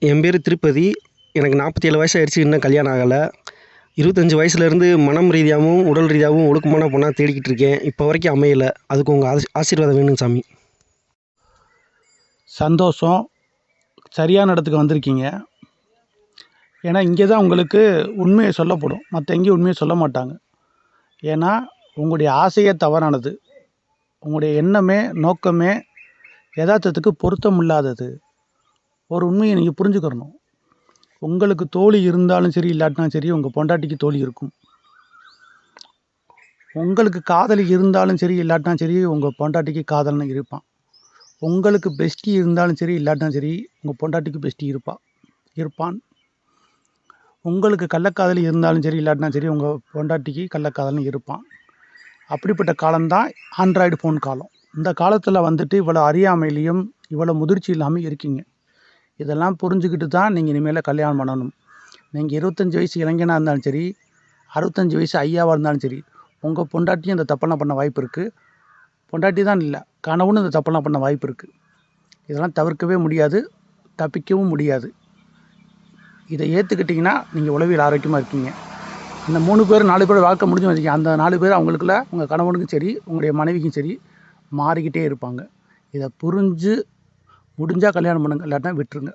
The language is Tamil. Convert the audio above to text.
என் பேர் திருப்பதி. எனக்கு 47 வயசாகிடுச்சு. இன்னும் கல்யாணம் ஆகலை. 25 வயசுலேருந்து மனம் ரீதியாகவும் உடல் ரீதியாகவும் ஒழுக்கமான பொண்ணாக தேடிக்கிட்டு இருக்கேன். இப்போ வரைக்கும் அமையலை. அதுக்கு உங்கள் ஆசீர்வாதம் வேணும் சாமி. சந்தோஷம். சரியான இடத்துக்கு வந்திருக்கீங்க. ஏன்னா இங்கே தான் உங்களுக்கு உண்மையை சொல்லப்படும். மற்ற எங்கேயும் உண்மையை சொல்ல மாட்டாங்க. ஏன்னா உங்களுடைய ஆசையே தவறானது. உங்களுடைய எண்ணமே நோக்கமே யதார்த்தத்துக்கு பொருத்தம் இல்லாதது. ஒரு உண்மையை நீங்கள் புரிஞ்சுக்கிறணும். உங்களுக்கு தோழி இருந்தாலும் சரி, இல்லாட்டினாலும் சரி, உங்கள் பொண்டாட்டிக்கு தோழி இருக்கும். உங்களுக்கு காதலி இருந்தாலும் சரி, இல்லாட்டினாலும் சரி, உங்கள் பொண்டாட்டிக்கு காதலன் இருப்பான். உங்களுக்கு பெஸ்டி இருந்தாலும் சரி, இல்லாட்டினாலும் சரி, உங்கள் பொண்டாட்டிக்கு பெஸ்டி இருப்பான். உங்களுக்கு கள்ளக்காதலி இருந்தாலும் சரி, இல்லாட்டினாலும் சரி, உங்கள் பொண்டாட்டிக்கு கள்ளக்காதலன் இருப்பான். அப்படிப்பட்ட காலம்தான் ஆண்ட்ராய்டு ஃபோன் காலம். இந்த காலத்தில் வந்துட்டு இவ்வளோ அறியாமையிலையும் இவ்வளோ முதிர்ச்சி இல்லாமல் இருக்கீங்க. இதெல்லாம் புரிஞ்சுக்கிட்டு தான் நீங்கள் இனிமேல் கல்யாணம் பண்ணணும். நீங்கள் 25 வயசு இளைஞனாக இருந்தாலும் சரி, 65 வயசு ஐயாவாக இருந்தாலும் சரி, உங்கள் பொண்டாட்டியும் இந்த தப்பெல்லாம் பண்ண வாய்ப்பு இருக்குது. பொண்டாட்டி தான் இல்லை, கணவனும் இந்த தப்பெல்லாம் பண்ண வாய்ப்பு இருக்குது. இதெல்லாம் தவிர்க்கவே முடியாது, தப்பிக்கவும் முடியாது. இதை ஏற்றுக்கிட்டிங்கன்னா நீங்கள் உளவியல் ஆரோக்கியமாக இருக்கீங்க. இந்த 3 பேர் 4 பேர் வாழ்க்கை முடிஞ்சு வச்சுக்கீங்க. அந்த 4 பேர் அவங்களுக்குள்ள உங்கள் கணவனுக்கும் சரி, உங்களுடைய மனைவிக்கும் சரி மாறிக்கிட்டே இருப்பாங்க. இதை புரிஞ்சு முடிஞ்சால் கல்யாணம் பண்ணுங்கள், இல்லாட்டினா விட்டுருங்க.